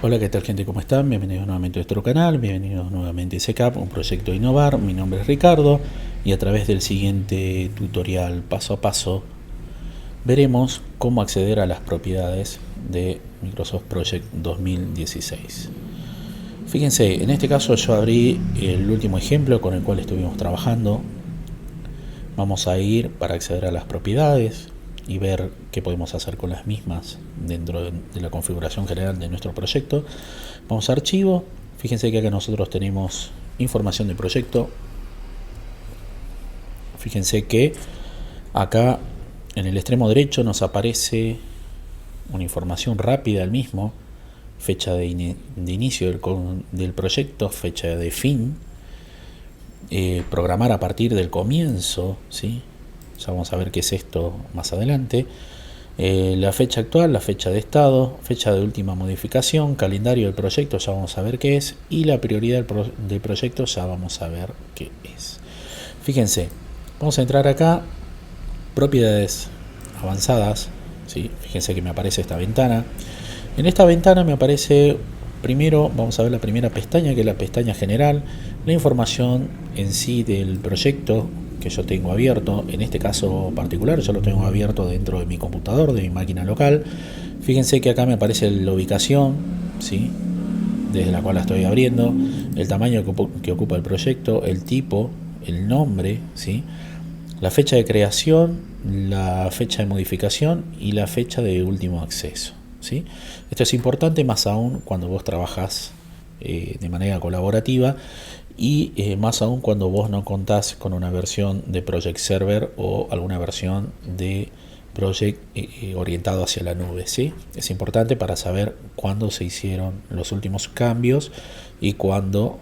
Hola, ¿qué tal, gente? ¿Cómo están? Bienvenidos nuevamente a nuestro canal, bienvenidos nuevamente a SECAP, un proyecto de innovar. Mi nombre es Ricardo y a través del siguiente tutorial paso a paso veremos cómo acceder a las propiedades de Microsoft Project 2016. Fíjense, en este caso yo abrí el último ejemplo con el cual estuvimos trabajando. Vamos a ir para acceder a las propiedades y ver qué podemos hacer con las mismas dentro de la configuración general de nuestro proyecto. Vamos a archivo. Fíjense que acá nosotros tenemos información de proyecto. Fíjense que acá en el extremo derecho nos aparece una información rápida del mismo, fecha de inicio del proyecto, fecha de fin, programar a partir del comienzo, ¿sí? Ya vamos a ver qué es esto más adelante. La fecha actual, la fecha de estado, fecha de última modificación, calendario del proyecto, ya vamos a ver qué es, y la prioridad del proyecto, ya vamos a ver qué es. Fíjense, vamos a entrar acá, propiedades avanzadas, ¿sí? Fíjense que me aparece esta ventana. En esta ventana me aparece, primero vamos a ver la primera pestaña, que es la pestaña general, la información en sí del proyecto que yo tengo abierto. En este caso particular yo lo tengo abierto dentro de mi computador, de mi máquina local. Fíjense que acá me aparece la ubicación, ¿sí? Desde la cual la estoy abriendo, el tamaño que ocupa el proyecto, el tipo, el nombre, ¿sí? La fecha de creación, la fecha de modificación y la fecha de último acceso, ¿sí? Esto es importante más aún cuando vos trabajás de manera colaborativa y más aún cuando vos no contás con una versión de Project Server o alguna versión de Project orientado hacia la nube, ¿sí? Es importante para saber cuándo se hicieron los últimos cambios y cuándo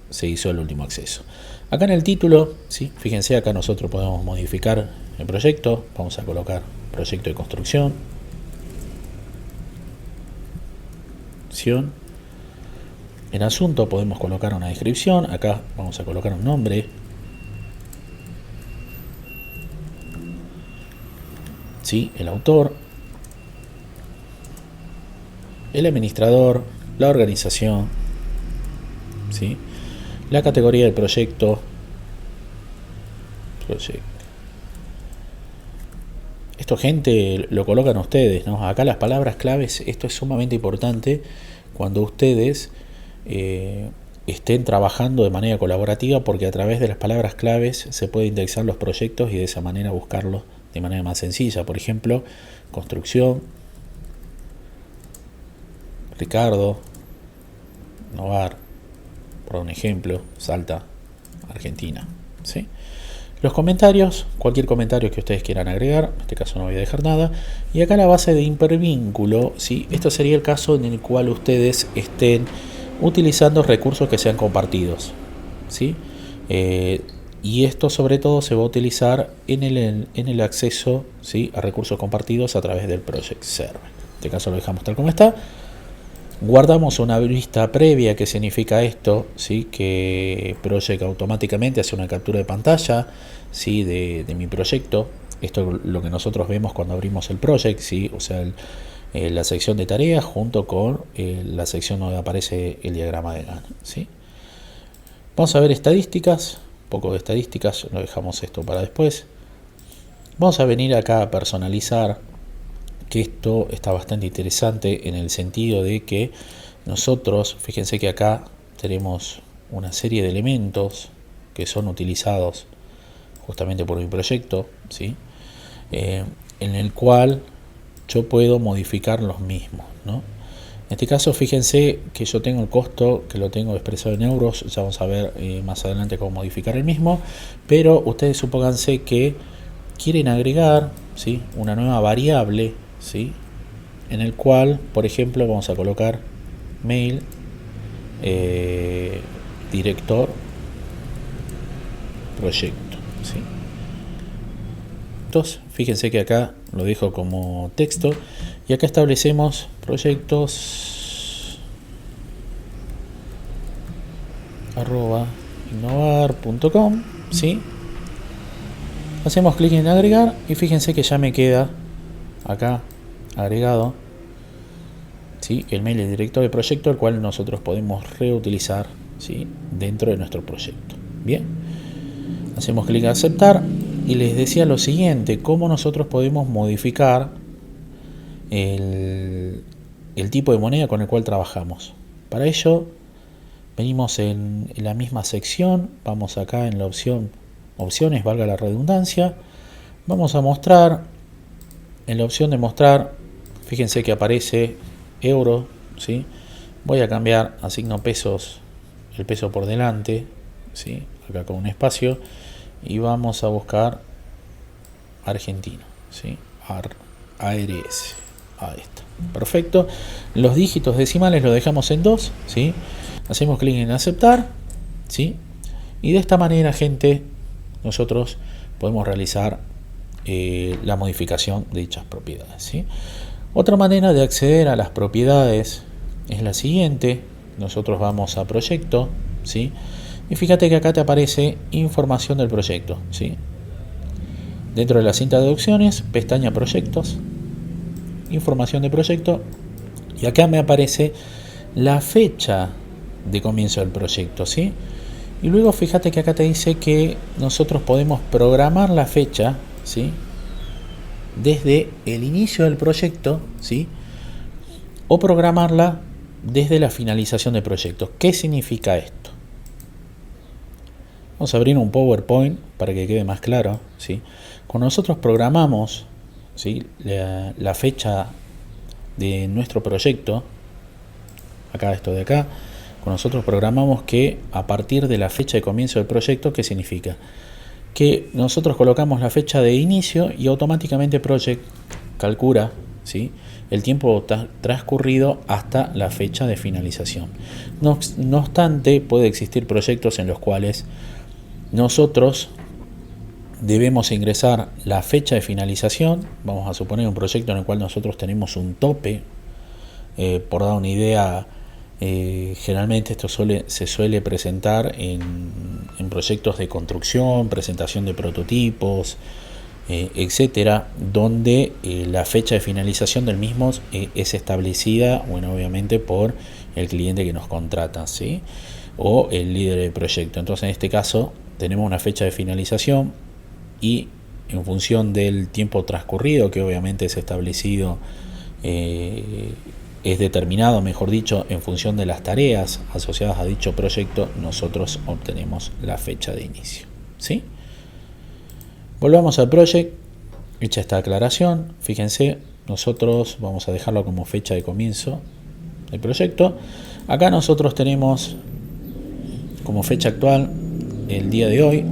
se hizo el último acceso. Acá en el título, ¿sí? Fíjense, acá nosotros podemos modificar el proyecto. Vamos a colocar proyecto de construcción. En asunto podemos colocar una descripción. Acá vamos a colocar un nombre. ¿Sí? El autor, el administrador, la organización, ¿sí? La categoría del proyecto. Esto, gente, lo colocan ustedes, ¿no? Acá las palabras claves, esto es sumamente importante cuando ustedes estén trabajando de manera colaborativa, porque a través de las palabras claves se puede indexar los proyectos y de esa manera buscarlos de manera más sencilla. Por ejemplo, construcción, Ricardo, Novar, por un ejemplo, Salta, Argentina, ¿sí? Los comentarios, cualquier comentario que ustedes quieran agregar, en este caso no voy a dejar nada. Y acá la base de hipervínculo, ¿sí? Esto sería el caso en el cual ustedes estén utilizando recursos que sean compartidos, ¿sí? Y esto sobre todo se va a utilizar en el acceso, ¿sí? A recursos compartidos a través del Project Server. En este caso lo dejamos tal como está. Guardamos una vista previa. ¿Qué significa esto? ¿Sí? Que Project automáticamente hace una captura de pantalla, ¿sí? de mi proyecto. Esto es lo que nosotros vemos cuando abrimos el Project, ¿sí? O sea, la sección de tareas junto con la sección donde aparece el diagrama de Gantt, ¿sí? Vamos a ver estadísticas, un poco de estadísticas, lo dejamos esto para después. Vamos a venir acá a personalizar, que esto está bastante interesante en el sentido de que nosotros, fíjense que acá tenemos una serie de elementos que son utilizados justamente por mi proyecto, ¿sí? En el cual yo puedo modificar los mismos, ¿no? En este caso, fíjense que yo tengo el costo, que lo tengo expresado en euros. Ya vamos a ver más adelante cómo modificar el mismo, pero ustedes supónganse que quieren agregar, ¿sí? Una nueva variable, ¿sí? En el cual, por ejemplo, vamos a colocar mail director proyecto, ¿sí? Entonces, fíjense que acá lo dejo como texto y acá establecemos proyectos @innovar.com, ¿sí? Hacemos clic en agregar y fíjense que ya me queda acá agregado, ¿sí? El mail del director de proyecto, el cual nosotros podemos reutilizar, ¿sí? Dentro de nuestro proyecto. Bien, hacemos clic en aceptar y les decía lo siguiente: cómo nosotros podemos modificar el tipo de moneda con el cual trabajamos. Para ello venimos en la misma sección, vamos acá en la opción opciones, valga la redundancia, vamos a mostrar. En la opción de mostrar, fíjense que aparece euro, ¿sí? Voy a cambiar, asigno pesos, el peso por delante, ¿sí? Acá con un espacio, y vamos a buscar argentino, ¿sí? ARS, ahí está, perfecto. Los dígitos decimales los dejamos en 2, ¿sí? Hacemos clic en aceptar, ¿sí? Y de esta manera, gente, nosotros podemos realizar la modificación de dichas propiedades, ¿sí? Otra manera de acceder a las propiedades es la siguiente. Nosotros vamos a proyecto, ¿sí? Y fíjate que acá te aparece información del proyecto, ¿sí? Dentro de la cinta de opciones, pestaña proyectos, información de proyecto, y acá me aparece la fecha de comienzo del proyecto, ¿sí? Y luego fíjate que acá te dice que nosotros podemos programar la fecha, ¿sí? Desde el inicio del proyecto, ¿sí? O programarla desde la finalización del proyecto. ¿Qué significa esto? Vamos a abrir un PowerPoint para que quede más claro, ¿sí? Cuando nosotros programamos, ¿sí? la fecha de nuestro proyecto, acá esto de acá, cuando nosotros programamos que a partir de la fecha de comienzo del proyecto, ¿qué significa? Que nosotros colocamos la fecha de inicio y automáticamente Project calcula, ¿sí? El tiempo transcurrido hasta la fecha de finalización. No obstante, puede existir proyectos en los cuales nosotros debemos ingresar la fecha de finalización. Vamos a suponer un proyecto en el cual nosotros tenemos un tope, por dar una idea. Generalmente esto se suele presentar en proyectos de construcción, presentación de prototipos, etcétera, donde la fecha de finalización del mismo es establecida, bueno, obviamente por el cliente que nos contrata, ¿sí? O el líder del proyecto. Entonces, en este caso, tenemos una fecha de finalización y en función del tiempo transcurrido, que obviamente es establecido, es determinado, mejor dicho, en función de las tareas asociadas a dicho proyecto, nosotros obtenemos la fecha de inicio, ¿sí? Volvamos al project. Hecha esta aclaración, fíjense, nosotros vamos a dejarlo como fecha de comienzo del proyecto. Acá nosotros tenemos como fecha actual el día de hoy,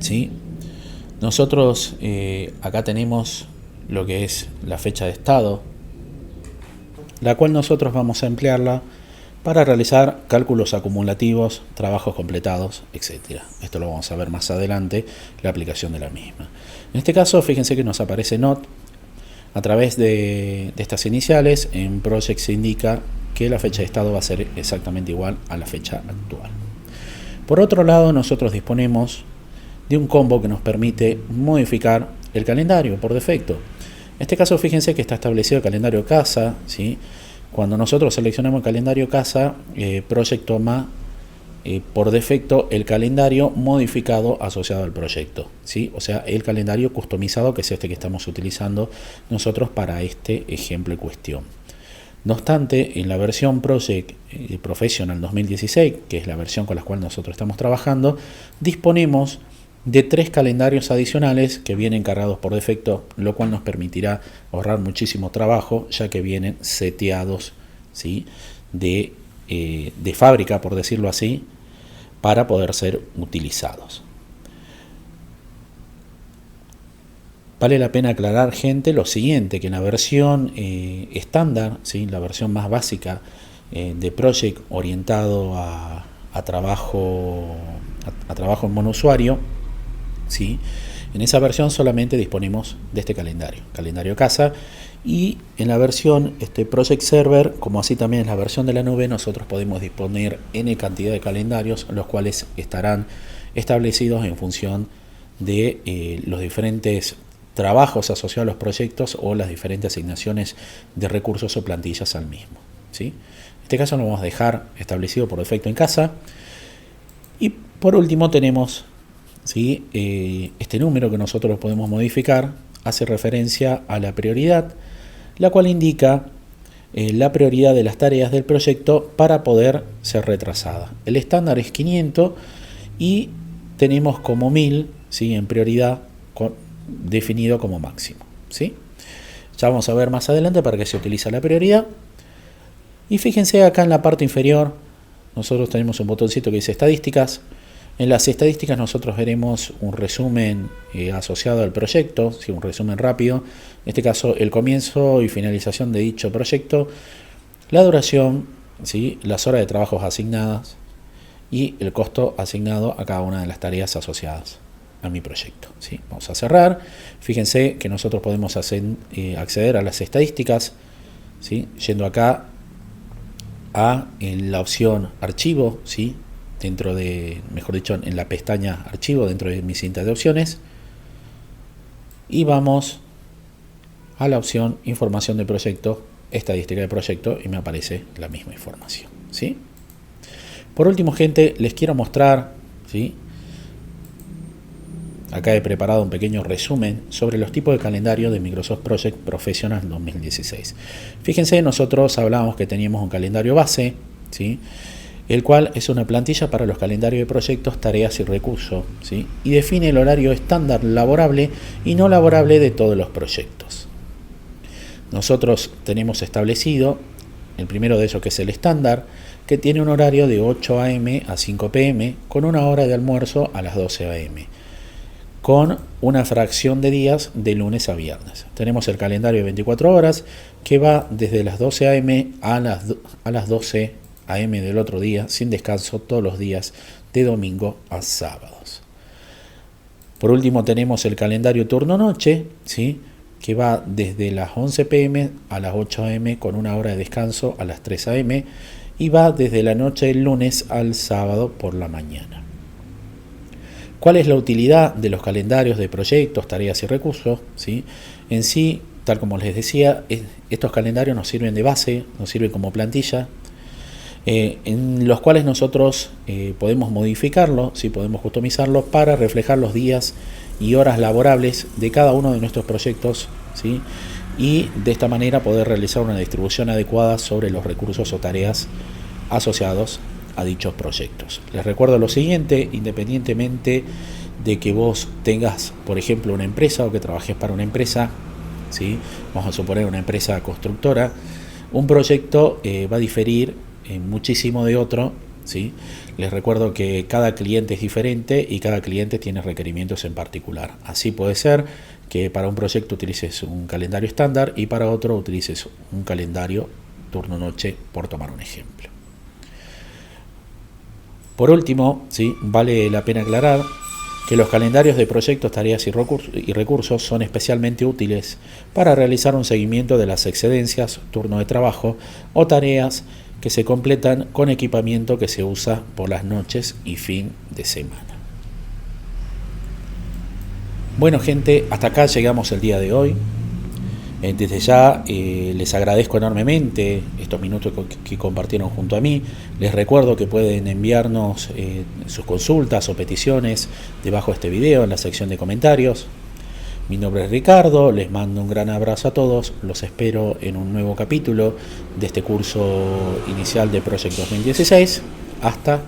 ¿sí? Nosotros acá tenemos lo que es la fecha de estado, la cual nosotros vamos a emplearla para realizar cálculos acumulativos, trabajos completados, etc. Esto lo vamos a ver más adelante, la aplicación de la misma. En este caso, fíjense que nos aparece not. A través de estas iniciales, en Project se indica que la fecha de estado va a ser exactamente igual a la fecha actual. Por otro lado, nosotros disponemos de un combo que nos permite modificar el calendario por defecto. En este caso, fíjense que está establecido el calendario casa, ¿sí? Cuando nosotros seleccionamos el calendario casa, Project toma por defecto el calendario modificado asociado al proyecto, ¿sí? O sea, el calendario customizado, que es este que estamos utilizando nosotros para este ejemplo en cuestión. No obstante, en la versión Project Professional 2016, que es la versión con la cual nosotros estamos trabajando, disponemos de 3 calendarios adicionales que vienen cargados por defecto, lo cual nos permitirá ahorrar muchísimo trabajo, ya que vienen seteados, ¿sí? de fábrica, por decirlo así, para poder ser utilizados. Vale la pena aclarar, gente, lo siguiente, que en la versión estándar, ¿sí? La versión más básica de Project orientado a trabajo en monousuario, ¿sí? En esa versión solamente disponemos de este calendario casa, y en la versión Project Server, como así también en la versión de la nube, nosotros podemos disponer n cantidad de calendarios, los cuales estarán establecidos en función de los diferentes trabajos asociados a los proyectos o las diferentes asignaciones de recursos o plantillas al mismo, ¿sí? En este caso lo vamos a dejar establecido por defecto en casa. Y por último tenemos, ¿sí?, este número que nosotros podemos modificar, hace referencia a la prioridad, la cual indica la prioridad de las tareas del proyecto para poder ser retrasada. El estándar es 500 y tenemos como 1000, ¿sí?, en prioridad definido como máximo, ¿sí? Ya vamos a ver más adelante para qué se utiliza la prioridad. Y fíjense acá en la parte inferior, nosotros tenemos un botoncito que dice estadísticas. En las estadísticas nosotros veremos un resumen asociado al proyecto, ¿sí?, un resumen rápido. En este caso, el comienzo y finalización de dicho proyecto, la duración, ¿sí?, las horas de trabajo asignadas y el costo asignado a cada una de las tareas asociadas a mi proyecto, ¿sí? Vamos a cerrar. Fíjense que nosotros podemos acceder a las estadísticas, ¿sí?, yendo acá en la opción archivo, ¿sí?, dentro de, mejor dicho, en la pestaña archivo dentro de mi cinta de opciones, y vamos a la opción información de proyecto, estadística de proyecto, y me aparece la misma información, ¿sí? Por último, gente, les quiero mostrar, ¿sí?, acá he preparado un pequeño resumen sobre los tipos de calendario de Microsoft Project Professional 2016. Fíjense, nosotros hablábamos que teníamos un calendario base, ¿sí?, el cual es una plantilla para los calendarios de proyectos, tareas y recursos, ¿sí?, y define el horario estándar laborable y no laborable de todos los proyectos. Nosotros tenemos establecido el primero de ellos, que es el estándar, que tiene un horario de 8 a.m. a 5 p.m. con una hora de almuerzo a las 12 a.m. con una fracción de días de lunes a viernes. Tenemos el calendario de 24 horas que va desde las 12 a.m. a las 12 a.m. del otro día, sin descanso todos los días de domingo a sábados. Por último tenemos el calendario turno-noche, ¿sí?, que va desde las 11 p.m. a las 8 a.m. con una hora de descanso a las 3 a.m. y va desde la noche del lunes al sábado por la mañana. ¿Cuál es la utilidad de los calendarios de proyectos, tareas y recursos? ¿Sí? En sí, tal como les decía, estos calendarios nos sirven de base, nos sirven como plantilla, en los cuales nosotros podemos modificarlos, ¿sí?, podemos customizarlos para reflejar los días y horas laborables de cada uno de nuestros proyectos, ¿sí?, y de esta manera poder realizar una distribución adecuada sobre los recursos o tareas asociados a dichos proyectos. Les recuerdo lo siguiente: independientemente de que vos tengas, por ejemplo, una empresa o que trabajes para una empresa, ¿sí?, vamos a suponer una empresa constructora, un proyecto va a diferir muchísimo de otro, ¿sí? Les recuerdo que cada cliente es diferente y cada cliente tiene requerimientos en particular. Así puede ser que para un proyecto utilices un calendario estándar y para otro utilices un calendario turno-noche, por tomar un ejemplo. Por último, ¿sí?, vale la pena aclarar que los calendarios de proyectos, tareas y recursos son especialmente útiles para realizar un seguimiento de las excedencias, turno de trabajo o tareas que se completan con equipamiento que se usa por las noches y fin de semana. Bueno, gente, hasta acá llegamos el día de hoy. Desde ya les agradezco enormemente estos minutos que compartieron junto a mí. Les recuerdo que pueden enviarnos sus consultas o peticiones debajo de este video en la sección de comentarios. Mi nombre es Ricardo, les mando un gran abrazo a todos, los espero en un nuevo capítulo de este curso inicial de Project 2016. Hasta